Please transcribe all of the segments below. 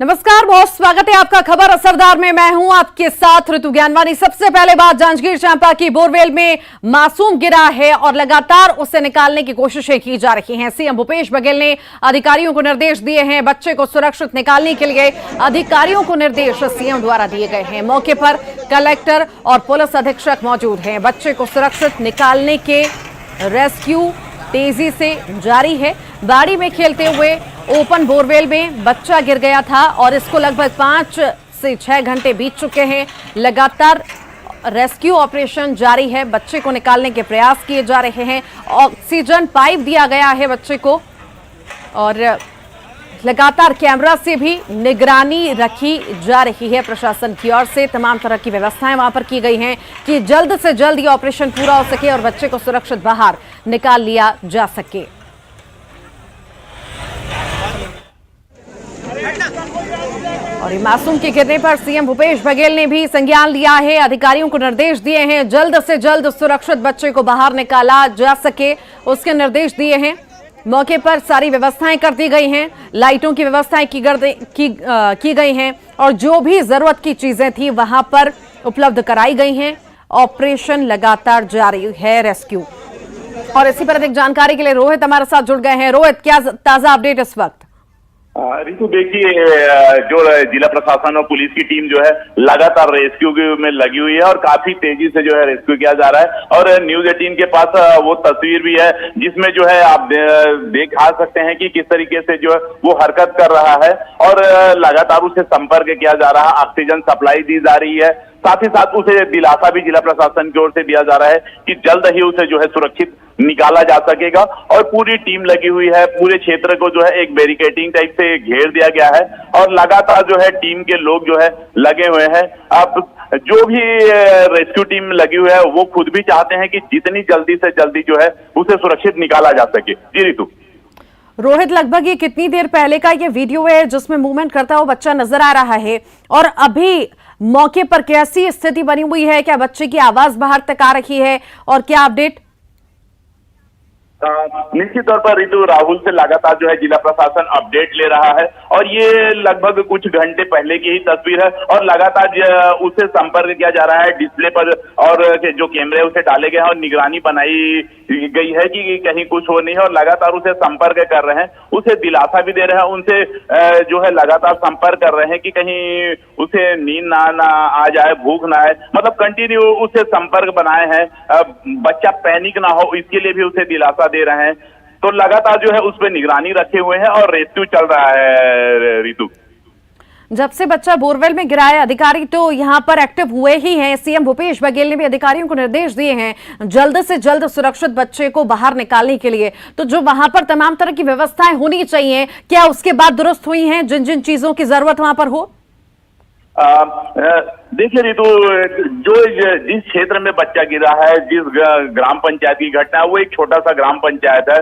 नमस्कार, बहुत स्वागत है आपका खबर असरदार में। मैं हूं आपके साथ ऋतु ज्ञानवानी। सबसे पहले बात जांजगीर चांपा की बोरवेल में मासूम गिरा है और लगातार उसे निकालने की कोशिशें की जा रही हैं। सीएम भूपेश बघेल ने अधिकारियों को निर्देश दिए हैं। बच्चे को सुरक्षित निकालने के लिए अधिकारियों को निर्देश सीएम द्वारा दिए गए हैं। मौके पर कलेक्टर और पुलिस अधीक्षक मौजूद हैं। बच्चे को सुरक्षित निकालने के रेस्क्यू तेजी से जारी है। बाड़ी में खेलते हुए ओपन बोरवेल में बच्चा गिर गया था और इसको लगभग 5 से 6 घंटे बीत चुके हैं। लगातार रेस्क्यू ऑपरेशन जारी है। बच्चे को निकालने के प्रयास किए जा रहे हैं। ऑक्सीजन पाइप दिया गया है बच्चे को और लगातार कैमरा से भी निगरानी रखी जा रही है। प्रशासन की ओर से तमाम तरह की व्यवस्थाएं वहां पर की गई हैं कि जल्द से जल्द ये ऑपरेशन पूरा हो सके और बच्चे को सुरक्षित बाहर निकाल लिया जा सके। और मासूम के गिरने पर सीएम भूपेश बघेल ने भी संज्ञान लिया है। अधिकारियों को निर्देश दिए हैं जल्द से जल्द सुरक्षित बच्चे को बाहर निकाला जा सके, उसके निर्देश दिए हैं। मौके पर सारी व्यवस्थाएं कर दी गई हैं। लाइटों की व्यवस्थाएं की गई हैं और जो भी जरूरत की चीजें थी वहां पर उपलब्ध कराई गई हैं। ऑपरेशन लगातार जारी है रेस्क्यू। और इसी पर अधिक जानकारी के लिए रोहित हमारे साथ जुड़ गए हैं। रोहित, क्या ताजा अपडेट इस वक्त? रितु, देखिए, जो जिला प्रशासन और पुलिस की टीम जो है लगातार रेस्क्यू में लगी हुई है और काफी तेजी से जो है रेस्क्यू किया जा रहा है। और न्यूज़ 18 के पास वो तस्वीर भी है जिसमें जो है आप देख आ सकते हैं कि किस तरीके से जो है वो हरकत कर रहा है और लगातार उसे संपर्क किया जा रहा है। ऑक्सीजन सप्लाई दी जा रही है, साथ ही साथ उसे दिलासा भी जिला प्रशासन की ओर से दिया जा रहा है कि जल्द ही उसे जो है सुरक्षित निकाला जा सकेगा। और पूरी टीम लगी हुई है। पूरे क्षेत्र को जो है एक बैरिकेडिंग टाइप से घेर दिया गया है और लगातार जो है टीम के लोग जो है लगे हुए हैं। अब जो भी रेस्क्यू टीम लगी हुई है वो खुद भी चाहते हैं कि जितनी जल्दी से जल्दी जो है उसे सुरक्षित निकाला जा सके। जी रितु। रोहित, लगभग ये कितनी देर पहले का ये वीडियो है जिसमें मूवमेंट करता हुआ बच्चा नजर आ रहा है और अभी मौके पर कैसी स्थिति बनी हुई है? क्या बच्चे की आवाज बाहर तक आ रही है और क्या अपडेट? निश्चित तौर पर रितु, राहुल से लगातार जो है जिला प्रशासन अपडेट ले रहा है और ये लगभग कुछ घंटे पहले की ही तस्वीर है और लगातार उसे संपर्क किया जा रहा है डिस्प्ले पर और जो कैमरे उसे डाले गए हैं और निगरानी बनाई गई है कि कहीं कुछ हो नहीं है और लगातार उसे संपर्क कर रहे हैं। उसे दिलासा भी दे रहे हैं, उनसे जो है लगातार संपर्क कर रहे हैं कि कहीं उसे नींद ना आ जाए, भूख ना आए, मतलब कंटिन्यू उसे संपर्क बनाए हैं। बच्चा पैनिक ना हो इसके लिए भी उसे दिलासा दे रहे हैं। तो लगातार जो है उस पर निगरानी रखे हुए हैं और रेस्क्यू चल रहा है। रितु, जब से बच्चा बोरवेल में गिरा है अधिकारी तो यहां पर एक्टिव हुए ही हैं। सीएम भूपेश बघेल ने भी अधिकारियों को निर्देश दिए हैं जल्द से जल्द सुरक्षित बच्चे को बाहर निकालने के लिए। तो जो वहां पर तमाम तरह की व्यवस्थाएं होनी चाहिए, क्या उसके बाद दुरुस्त हुई हैं जिन जिन चीजों की जरूरत वहां पर हो? देखिए रितु, जो जिस क्षेत्र में बच्चा गिरा है, जिस ग्राम पंचायत की घटना है, वो एक छोटा सा ग्राम पंचायत है।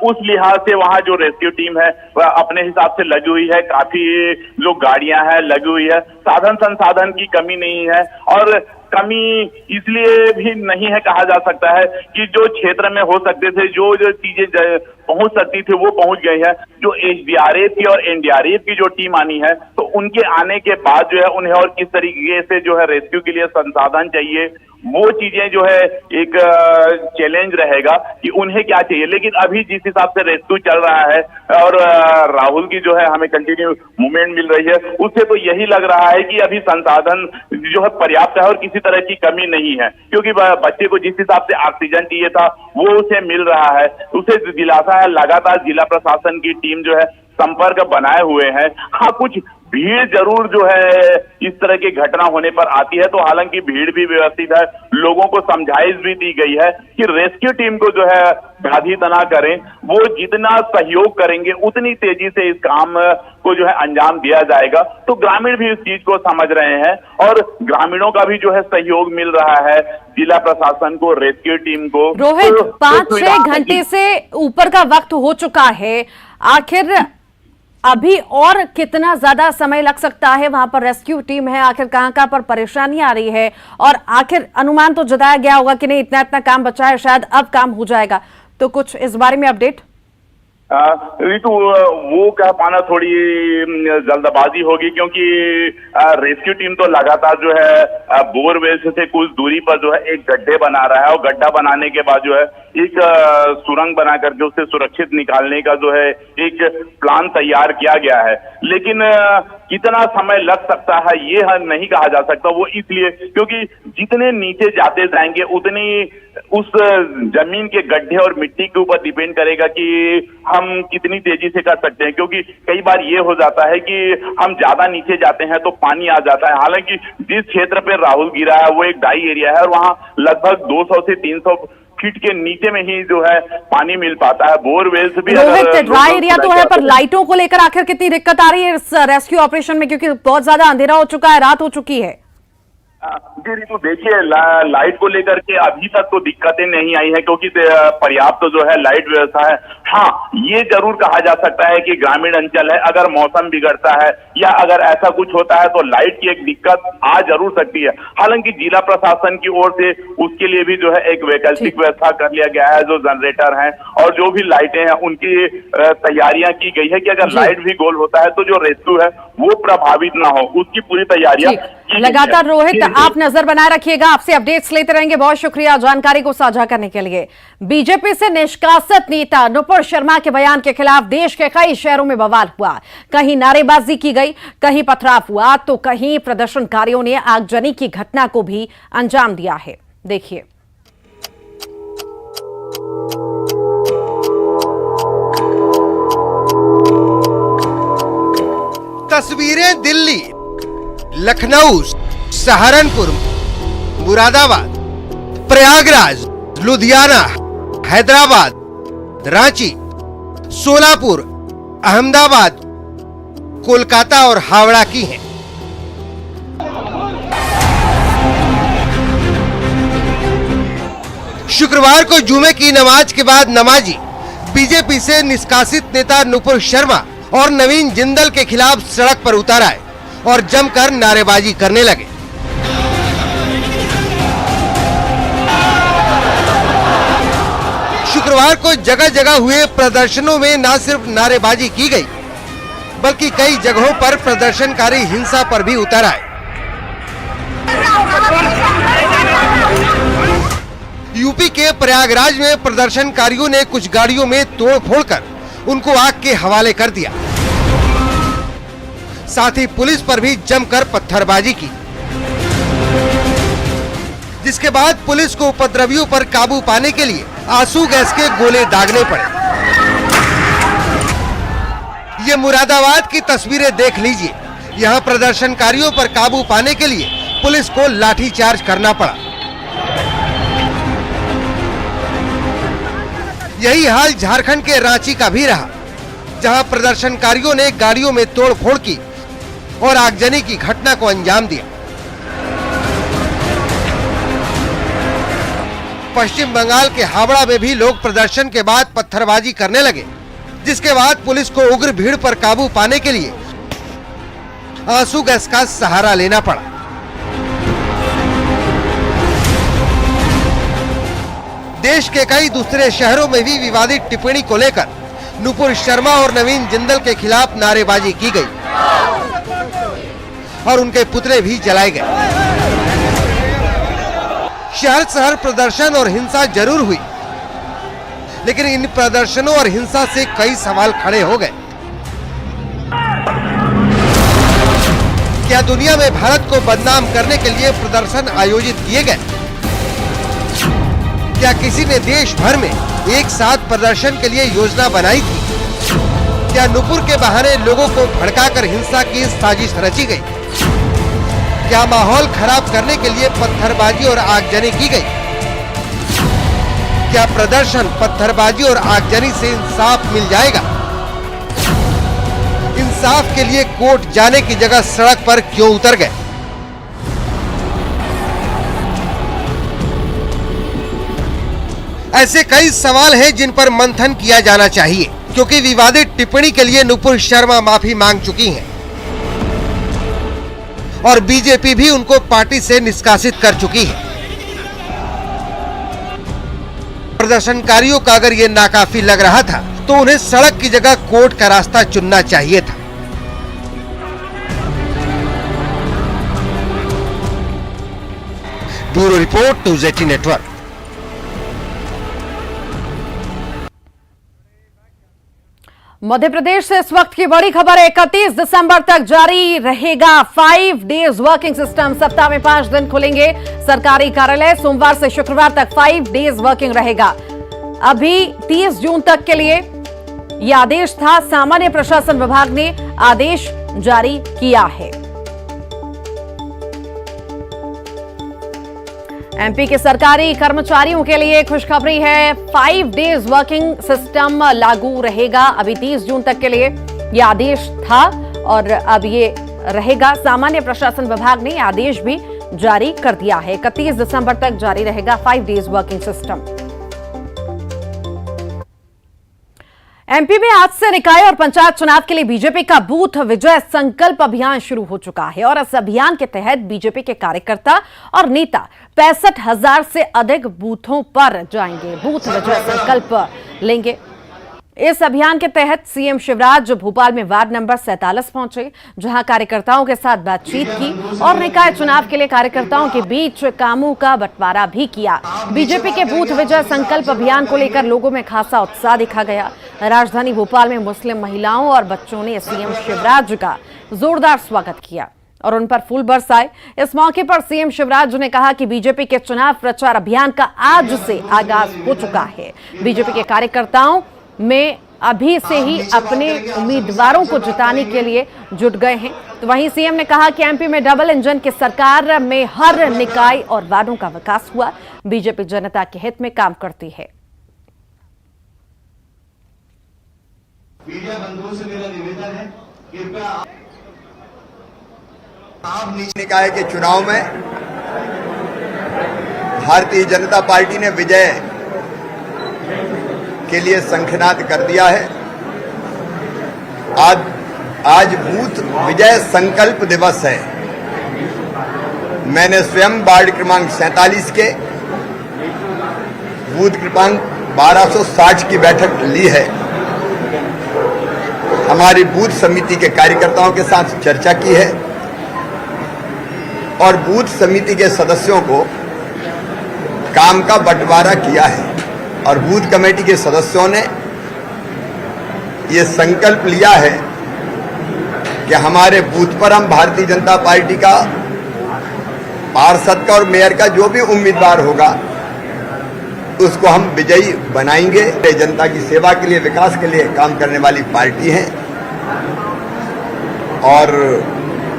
उस लिहाज से वहाँ जो रेस्क्यू टीम है वह अपने हिसाब से लगी हुई है। काफी लोग गाड़ियां हैं लगी हुई है। साधन संसाधन की कमी नहीं है और कमी इसलिए भी नहीं है कहा जा सकता है कि जो क्षेत्र में हो सकते थे, जो चीजें पहुंच सकती थी वो पहुंच गई है। जो एसडीआरएफ की और एनडीआरएफ की जो टीम आनी है तो उनके आने के बाद जो है उन्हें और किस तरीके से जो है रेस्क्यू के लिए संसाधन चाहिए, वो चीजें जो है एक चैलेंज रहेगा कि उन्हें क्या चाहिए। लेकिन अभी जिस हिसाब से रेस्क्यू चल रहा है और राहुल की जो है हमें कंटिन्यू मूवमेंट मिल रही है, उससे तो यही लग रहा है कि अभी संसाधन जो है पर्याप्त है और किसी तरह की कमी नहीं है। क्योंकि बच्चे को जिस हिसाब से ऑक्सीजन चाहिए था वो उसे मिल रहा है, उसे दिलासा है। लगातार जिला प्रशासन की टीम जो है संपर्क बनाए हुए हैं। हाँ, कुछ भीड़ जरूर जो है इस तरह की घटना होने पर आती है, तो हालांकि भीड़ भी व्यवस्थित है। लोगों को समझाइश भी दी गई है कि रेस्क्यू टीम को जो है बाधित ना करें। वो जितना सहयोग करेंगे उतनी तेजी से इस काम को जो है अंजाम दिया जाएगा। तो ग्रामीण भी इस चीज को समझ रहे हैं और ग्रामीणों का भी जो है सहयोग मिल रहा है जिला प्रशासन को, रेस्क्यू टीम को। रोहित, 5-6 घंटे से ऊपर का वक्त हो चुका है, आखिर अभी और कितना ज्यादा समय लग सकता है? वहां पर रेस्क्यू टीम है, आखिर कहां पर परेशानी आ रही है और आखिर अनुमान तो जताया गया होगा कि नहीं इतना काम बचा है, शायद अब काम हो जाएगा, तो कुछ इस बारे में अपडेट? ऋतु, वो कह पाना थोड़ी जल्दबाजी होगी, क्योंकि रेस्क्यू टीम तो लगातार जो है बोरवेल से कुछ दूरी पर जो है एक गड्ढे बना रहा है, और गड्ढा बनाने के बाद जो है एक सुरंग बना करके उसे सुरक्षित निकालने का जो है एक प्लान तैयार किया गया है। लेकिन कितना समय लग सकता है ये नहीं कहा जा सकता, वो इसलिए क्योंकि जितने नीचे जाते जाएंगे उतनी उस जमीन के गड्ढे और मिट्टी के ऊपर डिपेंड करेगा कि हम कितनी तेजी से कर सकते हैं। क्योंकि कई बार ये हो जाता है कि हम ज्यादा नीचे जाते हैं तो पानी आ जाता है। हालांकि जिस क्षेत्र पे राहुल गिरा है वो एक डाई एरिया है, और वहां लगभग 200 से 300 फीट के नीचे में ही जो है पानी मिल पाता है। बोरवेल्स भी ड्राई एरिया तो है, पर लाइटों को लेकर आखिर कितनी दिक्कत आ रही है इस रेस्क्यू ऑपरेशन में, क्योंकि बहुत ज्यादा अंधेरा हो चुका है, रात हो चुकी है। जी ऋतु, देखिए लाइट को लेकर के अभी तक तो दिक्कतें नहीं आई है, क्योंकि पर्याप्त जो है लाइट व्यवस्था है। हाँ, ये जरूर कहा जा सकता है कि ग्रामीण अंचल है, अगर मौसम बिगड़ता है या अगर ऐसा कुछ होता है तो लाइट की एक दिक्कत आ जरूर सकती है। हालांकि जिला प्रशासन की ओर से उसके लिए भी जो है एक वैकल्पिक व्यवस्था कर लिया गया है, जो जनरेटर है और जो भी लाइटें हैं उनकी तैयारियां की गई है कि अगर लाइट भी गोल होता है तो जो रेस्क्यू है वो प्रभावित ना हो, उसकी पूरी तैयारियां। लगातार रोहित आप नजर बनाए रखिएगा, आपसे अपडेट्स लेते रहेंगे। बहुत शुक्रिया जानकारी को साझा करने के लिए। बीजेपी से निष्कासित नेता नुपुर शर्मा के बयान के खिलाफ देश के कई शहरों में बवाल हुआ। कहीं नारेबाजी की गई, कहीं पथराव हुआ, तो कहीं प्रदर्शनकारियों ने आगजनी की घटना को भी अंजाम दिया है। देखिए, तस्वीरें दिल्ली, लखनऊ, सहारनपुर, मुरादाबाद, प्रयागराज, लुधियाना, हैदराबाद, रांची, सोलापुर, अहमदाबाद, कोलकाता और हावड़ा की हैं। शुक्रवार को जुमे की नमाज के बाद नमाजी बीजेपी से निष्कासित नेता नुपुर शर्मा और नवीन जिंदल के खिलाफ सड़क पर उतर आए और जमकर नारेबाजी करने लगे। शुक्रवार को जगह जगह हुए प्रदर्शनों में न सिर्फ नारेबाजी की गई, बल्कि कई जगहों पर प्रदर्शनकारी हिंसा पर भी उतर आए। यूपी के प्रयागराज में प्रदर्शनकारियों ने कुछ गाड़ियों में तोड़फोड़ कर उनको आग के हवाले कर दिया। साथ ही पुलिस पर भी जमकर पत्थरबाजी की, जिसके बाद पुलिस को उपद्रवियों पर काबू पाने के लिए आंसू गैस के गोले दागने पड़े। ये मुरादाबाद की तस्वीरें देख लीजिए। यहाँ प्रदर्शनकारियों पर काबू पाने के लिए पुलिस को लाठीचार्ज करना पड़ा। यही हाल झारखंड के रांची का भी रहा, जहां प्रदर्शनकारियों ने गाड़ियों में तोड़फोड़ की और आगजनी की घटना को अंजाम दिया। पश्चिम बंगाल के हावड़ा में भी लोग प्रदर्शन के बाद पत्थरबाजी करने लगे, जिसके बाद पुलिस को उग्र भीड़ पर काबू पाने के लिए आंसू गैस का सहारा लेना पड़ा। देश के कई दूसरे शहरों में भी विवादित टिप्पणी को लेकर नुपुर शर्मा और नवीन जिंदल के खिलाफ नारेबाजी की गई और उनके पुतले भी जलाए गए। शहर शहर प्रदर्शन और हिंसा जरूर हुई, लेकिन इन प्रदर्शनों और हिंसा से कई सवाल खड़े हो गए। क्या दुनिया में भारत को बदनाम करने के लिए प्रदर्शन आयोजित किए गए? क्या किसी ने देश भर में एक साथ प्रदर्शन के लिए योजना बनाई थी? क्या नुपुर के बहाने लोगों को भड़काकर हिंसा की साजिश रची गई? क्या माहौल खराब करने के लिए पत्थरबाजी और आगजनी की गई? क्या प्रदर्शन, पत्थरबाजी और आगजनी से इंसाफ मिल जाएगा? इंसाफ के लिए कोर्ट जाने की जगह सड़क पर क्यों उतर गए? ऐसे कई सवाल हैं जिन पर मंथन किया जाना चाहिए, क्योंकि विवादित टिप्पणी के लिए नुपुर शर्मा माफी मांग चुकी हैं और बीजेपी भी उनको पार्टी से निष्कासित कर चुकी है। प्रदर्शनकारियों का अगर ये नाकाफी लग रहा था, तो उन्हें सड़क की जगह कोर्ट का रास्ता चुनना चाहिए था। Bureau report, news 18 network. Madhya Pradesh से इस वक्त की बड़ी खबर है। 31 दिसंबर तक जारी रहेगा 5 डेज वर्किंग सिस्टम। सप्ताह में 5 दिन खुलेंगे सरकारी कार्यालय। सोमवार से शुक्रवार तक 5 डेज वर्किंग रहेगा। अभी 30 जून तक के लिए यह आदेश था। सामान्य प्रशासन विभाग ने आदेश जारी किया है। एमपी के सरकारी कर्मचारियों के लिए खुशखबरी है। 5 डेज वर्किंग सिस्टम लागू रहेगा। अभी 30 जून तक के लिए यह आदेश था और अब ये रहेगा। सामान्य प्रशासन विभाग ने आदेश भी जारी कर दिया है। 31 दिसंबर तक जारी रहेगा 5 डेज वर्किंग सिस्टम। एमपी में आज से निकाय और पंचायत चुनाव के लिए बीजेपी का बूथ विजय संकल्प अभियान शुरू हो चुका है और इस अभियान के तहत बीजेपी के कार्यकर्ता और नेता 65,000 से अधिक बूथों पर जाएंगे, बूथ विजय संकल्प लेंगे। इस अभियान के तहत सीएम शिवराज भोपाल में वार्ड नंबर 47 पहुंचे, जहां कार्यकर्ताओं के साथ बातचीत की और निकाय चुनाव के लिए कार्यकर्ताओं के बीच कामों का बंटवारा भी किया। बीजेपी के बूथ विजय संकल्प अभियान को लेकर लोगों में खासा उत्साह देखा गया। राजधानी भोपाल में मुस्लिम महिलाओं और बच्चों ने सीएम शिवराज का जोरदार स्वागत किया और उन पर फूल बरसाए। इस मौके पर सीएम शिवराज ने कहा कि बीजेपी के चुनाव प्रचार अभियान का आज से आगाज हो चुका है। बीजेपी के कार्यकर्ताओं में अभी से ही अपने उम्मीदवारों को जिताने के लिए जुट गए हैं। तो वहीं सीएम ने कहा कि एमपी में डबल इंजन की सरकार में हर निकाय और वार्डों का विकास हुआ। बीजेपी जनता के हित में काम करती है। मीडिया बंधुओं से मेरा निवेदन है, कृपया आप निकाय के चुनाव में भारतीय जनता पार्टी ने विजय के लिए शंखनाद कर दिया है। आज बूथ विजय संकल्प दिवस है। मैंने स्वयं वार्ड क्रमांक 47 के बूथ क्रमांक 1260 की बैठक ली है। हमारी बूथ समिति के कार्यकर्ताओं के साथ चर्चा की है और बूथ समिति के सदस्यों को काम का बंटवारा किया है और बूथ कमेटी के सदस्यों ने ये संकल्प लिया है कि हमारे बूथ पर हम भारतीय जनता पार्टी का पार्षद का और मेयर का जो भी उम्मीदवार होगा उसको हम विजयी बनाएंगे। जनता की सेवा के लिए, विकास के लिए काम करने वाली पार्टी है और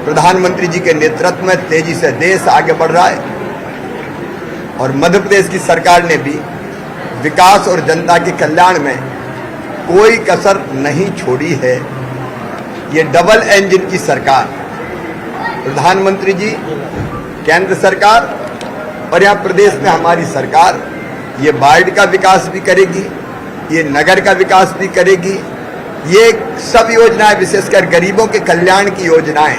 प्रधानमंत्री जी के नेतृत्व में तेजी से देश आगे बढ़ रहा है और मध्य प्रदेश की सरकार ने भी विकास और जनता के कल्याण में कोई कसर नहीं छोड़ी है। ये डबल इंजन की सरकार, प्रधानमंत्री जी, केंद्र सरकार और यहाँ प्रदेश में हमारी सरकार ये वार्ड का विकास भी करेगी, ये नगर का विकास भी करेगी। ये सब योजनाएं, विशेषकर गरीबों के कल्याण की योजनाएं,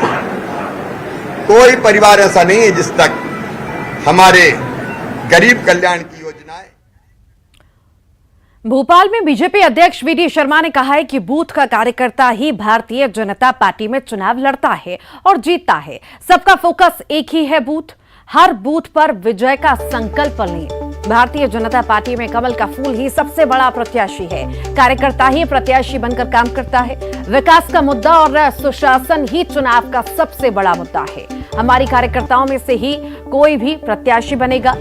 कोई परिवार ऐसा नहीं है जिस तक हमारे गरीब कल्याण की योजनाएं। भोपाल में बीजेपी अध्यक्ष वीडी शर्मा ने कहा है कि बूथ का कार्यकर्ता ही भारतीय जनता पार्टी में चुनाव लड़ता है और जीतता है। सबका फोकस एक ही है, बूथ। हर बूथ पर विजय का संकल्प लें। भारतीय जनता पार्टी में कमल का फूल ही सबसे बड़ा प्रत्याशी है। कार्यकर्ता ही प्रत्याशी बनकर काम करता है। विकास का मुद्दा और सुशासन ही चुनाव का सबसे बड़ा मुद्दा है। हमारी कार्यकर्ताओं में से ही कोई भी प्रत्याशी बनेगा,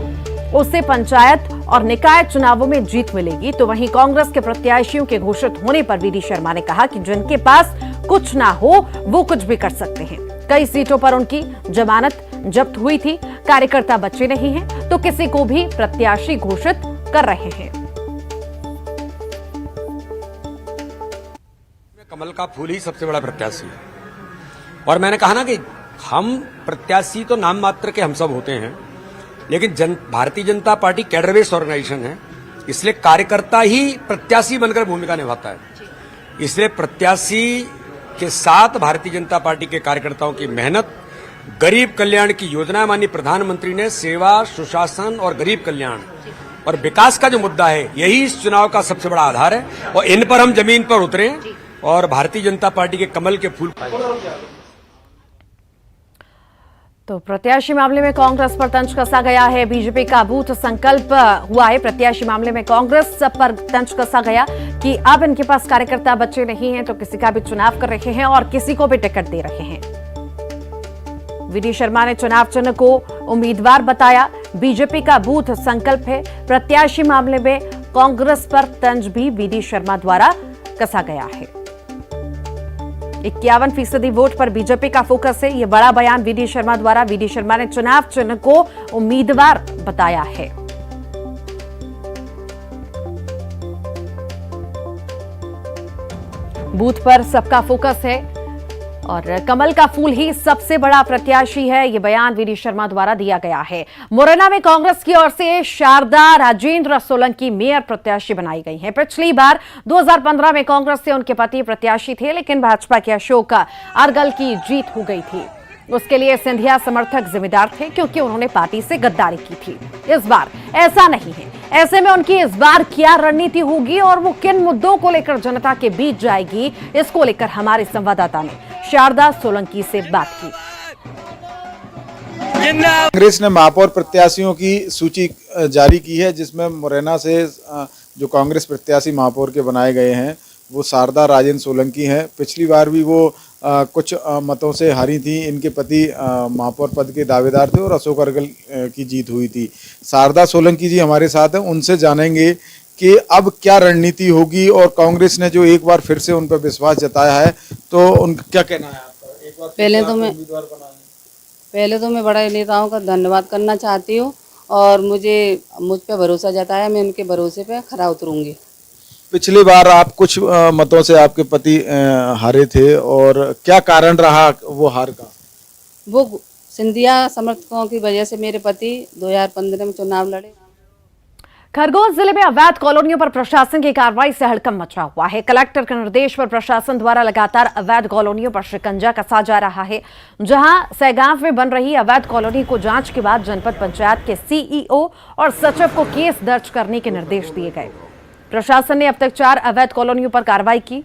उससे पंचायत और निकाय चुनावों में जीत मिलेगी। तो वहीं कांग्रेस के प्रत्याशियों के घोषित होने पर वीडी शर्मा ने कहा कि जिनके पास कुछ ना हो वो कुछ भी कर सकते हैं। कई सीटों पर उनकी जमानत जब्त हुई थी। कार्यकर्ता बचे नहीं हैं तो किसी को भी प्रत्याशी घोषित कर रहे हैं। कमल का फूल ही सबसे बड़ा प्रत्याशी है और मैंने कहा ना कि हम प्रत्याशी तो नाम मात्र के हम सब होते हैं, लेकिन Bharatiya Janata party cadre based organisation है, इसलिए कार्यकर्ता ही प्रत्याशी बनकर भूमिका निभाता है। इसलिए प्रत्याशी के साथ भारतीय जनता पार्टी के कार्यकर्ताओं की मेहनत, गरीब कल्याण की योजना, माननीय प्रधानमंत्री ने सेवा, सुशासन और गरीब कल्याण और विकास का जो मुद्दा है यही इस चुनाव का सबसे बड़ा आधार है और इन पर हम जमीन पर उतरे और भारतीय जनता पार्टी के कमल के फूल। तो प्रत्याशी मामले में कांग्रेस पर तंज कसा गया है। बीजेपी का बूथ संकल्प हुआ है। प्रत्याशी मामले में कांग्रेस पर तंज कसा गया कि अब इनके पास कार्यकर्ता बच्चे नहीं हैं तो किसी का भी चुनाव कर रहे हैं और किसी को भी टिकट दे रहे हैं। वीडी शर्मा ने चुनाव चिन्ह को उम्मीदवार बताया। बीजेपी का बूथ संकल्प है। प्रत्याशी मामले में कांग्रेस पर तंज भी वीडी शर्मा द्वारा कसा गया है। 51% वोट पर बीजेपी का फोकस है। यह बड़ा बयान वीडी शर्मा द्वारा। वीडी शर्मा ने चुनाव चिन्ह को उम्मीदवार बताया है। बूथ पर सबका फोकस है और कमल का फूल ही सबसे बड़ा प्रत्याशी है। यह बयान वीडी शर्मा द्वारा दिया गया है। मुरैना में कांग्रेस की ओर से शारदा राजेंद्र सोलंकी मेयर प्रत्याशी बनाई गई हैं। पिछली बार 2015 में कांग्रेस से उनके पति प्रत्याशी थे, लेकिन भाजपा के अशोक अर्गल की जीत हो गई थी। उसके लिए सिंधिया समर्थक जिम्मेदार थे क्योंकि उन्होंने पार्टी से गद्दारी की थी। इस बार ऐसा नहीं है। ऐसे में उनकी इस बार क्या रणनीति होगी और वो किन मुद्दों को लेकर जनता के बीच जाएगी, इसको लेकर हमारे संवाददाता ने शारदा सोलंकी से बात की। कांग्रेस ने महापौर प्रत्याशियों की सूची जारी की है, जिसमें मुरैना से जो कांग्रेस प्रत्याशी महापौर के बनाए गए हैं वो शारदा राजेंद्र सोलंकी हैं। पिछली बार भी वो कुछ मतों से हारी थी। इनके पति महापौर पद के दावेदार थे और अशोक अर्गल की जीत हुई थी। शारदा सोलंकी जी हमारे साथ हैं, उनसे जानेंगे कि अब क्या रणनीति होगी और कांग्रेस ने जो एक बार फिर से उन पर विश्वास जताया है तो उनका क्या कहना है आपका? एक बार पहले तो मैं बड़े नेताओं का धन्यवाद करना चाहती हूँ और मुझ पे भरोसा जताया, मैं उनके भरोसे पे खरा उतरूंगी। पिछली बार आप कुछ मतों से आपके पति हारे थे और क्या कारण रहा वो हार का? वो सिंधिया समर्थकों की वजह से मेरे पति 2015 में चुनाव लड़े। खरगोन जिले में अवैध कॉलोनियों पर प्रशासन की कार्रवाई से हड़कंप मचा हुआ है। कलेक्टर के निर्देश पर प्रशासन द्वारा लगातार अवैध कॉलोनियों पर शिकंजा कसा जा रहा है। जहां सैगांव में बन रही अवैध कॉलोनी को जांच के बाद जनपद पंचायत के सीईओ और सचिव को केस दर्ज करने के निर्देश दिए गए। प्रशासन ने अब तक 4 अवैध कॉलोनियों पर कार्रवाई की।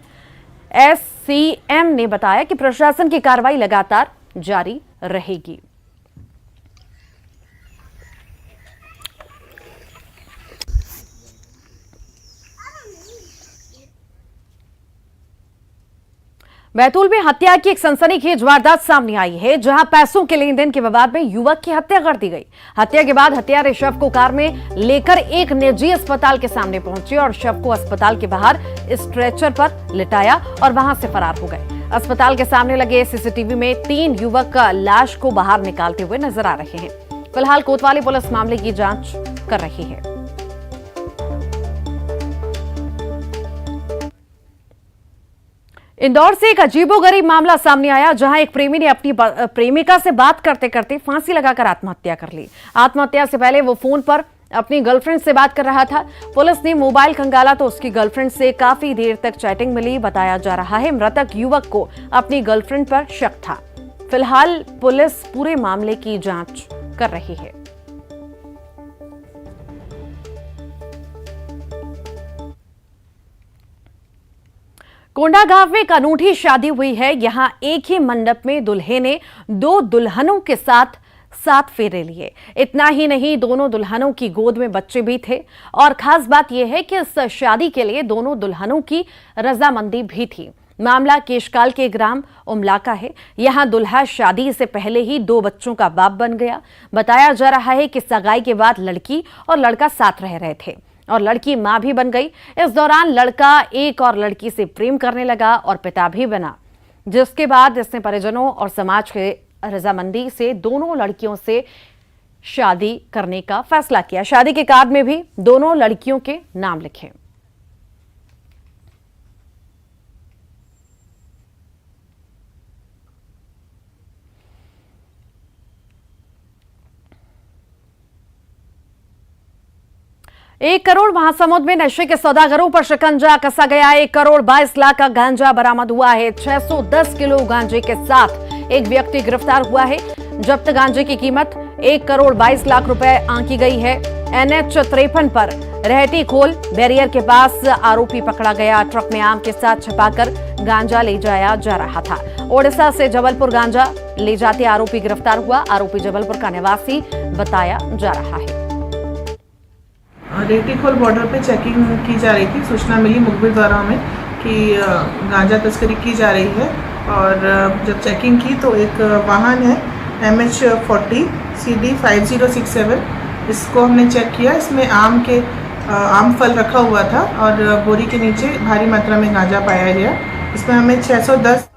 एससीएम ने बताया कि प्रशासन की कार्रवाई लगातार जारी रहेगी। बैतूल में हत्या की एक सनसनीखेज वारदात सामने आई है, जहां पैसों के लेन देन के विवाद में युवक की हत्या कर दी गई। हत्या के बाद हत्यारे शव को कार में लेकर एक निजी अस्पताल के सामने पहुंचे और शव को अस्पताल के बाहर स्ट्रेचर पर लिटाया और वहां से फरार हो गए। अस्पताल के सामने लगे सीसीटीवी में 3 युवक लाश को बाहर निकालते हुए नजर आ रहे हैं। फिलहाल कोतवाली पुलिस मामले की जांच कर रही है। इंदौर से एक अजीबोगरीब मामला सामने आया, जहां एक प्रेमी ने अपनी प्रेमिका से बात करते करते फांसी लगाकर आत्महत्या कर ली। आत्महत्या से पहले वो फोन पर अपनी गर्लफ्रेंड से बात कर रहा था। पुलिस ने मोबाइल खंगाला तो उसकी गर्लफ्रेंड से काफी देर तक चैटिंग मिली। बताया जा रहा है मृतक युवक को अपनी गर्लफ्रेंड पर शक था। फिलहाल पुलिस पूरे मामले की जांच कर रही है। कोंडागांव में एक अनूठी शादी हुई है। यहां एक ही मंडप में दुल्हे ने 2 दुल्हनों के साथ 7 फेरे लिए। इतना ही नहीं, दोनों दुल्हनों की गोद में बच्चे भी थे और खास बात यह है कि इस शादी के लिए दोनों दुल्हनों की रजामंदी भी थी। मामला केशकाल के ग्राम उमला का है। यहां दुल्हा शादी से पहले ही 2 बच्चों का बाप बन गया। बताया जा रहा है कि सगाई के बाद लड़की और लड़का साथ रह रहे थे और लड़की मां भी बन गई। इस दौरान लड़का एक और लड़की से प्रेम करने लगा और पिता भी बना, जिसके बाद इसने परिजनों और समाज के रजामंदी से दोनों लड़कियों से शादी करने का फैसला किया। शादी के कार्ड में भी दोनों लड़कियों के नाम लिखे। एक करोड़ महासमुंद में नशे के सौदागरों पर शिकंजा कसा गया। 1 करोड़ 22 लाख का गांजा बरामद हुआ है। 610 किलो गांजे के साथ एक व्यक्ति गिरफ्तार हुआ है। जब्त गांजे की कीमत 1 करोड़ 22 लाख रुपए आंकी गई है। NH 53 पर रहती खोल बैरियर के पास आरोपी पकड़ा गया। ट्रक में आम के साथ छिपाकर गांजा ले जाया जा रहा था। ओडिशा से जबलपुर गांजा ले जाते आरोपी गिरफ्तार हुआ। आरोपी जबलपुर का निवासी बताया जा रहा है। रेतीखोल बॉर्डर पे चेकिंग की जा रही थी। सूचना मिली मुखबिर द्वारा हमें कि गांजा तस्करी की जा रही है, और जब चेकिंग की तो एक वाहन है MH 40 CD 5067, इसको हमने चेक किया। इसमें आम फल रखा हुआ था और बोरी के नीचे भारी मात्रा में गांजा पाया गया। इसमें हमें 610।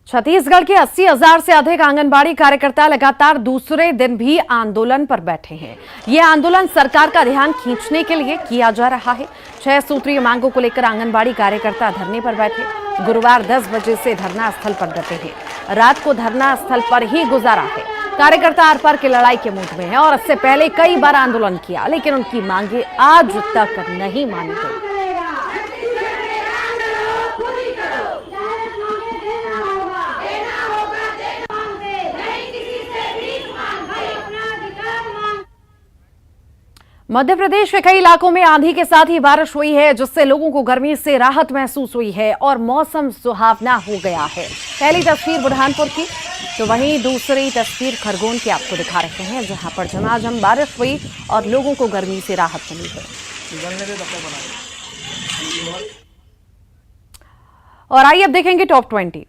छत्तीसगढ़ के 80,000 से अधिक आंगनबाड़ी कार्यकर्ता लगातार दूसरे दिन भी आंदोलन पर बैठे हैं। ये आंदोलन सरकार का ध्यान खींचने के लिए किया जा रहा है। 6 सूत्रीय मांगों को लेकर आंगनबाड़ी कार्यकर्ता धरने पर बैठे। गुरुवार 10 बजे से धरना स्थल पर डटे हैं। रात को धरना स्थल पर ही गुजारा है। कार्यकर्ता आर पार की लड़ाई के मूड में है और इससे पहले कई बार आंदोलन किया, लेकिन उनकी मांगे आज तक नहीं मानी गई। मध्य प्रदेश के कई इलाकों में आंधी के साथ ही बारिश हुई है, जिससे लोगों को गर्मी से राहत महसूस हुई है और मौसम सुहावना हो गया है। पहली तस्वीर बुरहानपुर की, तो वहीं दूसरी तस्वीर खरगोन की आपको दिखा रहे हैं, जहां पर झमाझम बारिश हुई और लोगों को गर्मी से राहत मिली है। और आइए अब देखेंगे टॉप 20।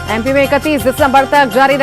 MP में 31 दिसंबर तक जारी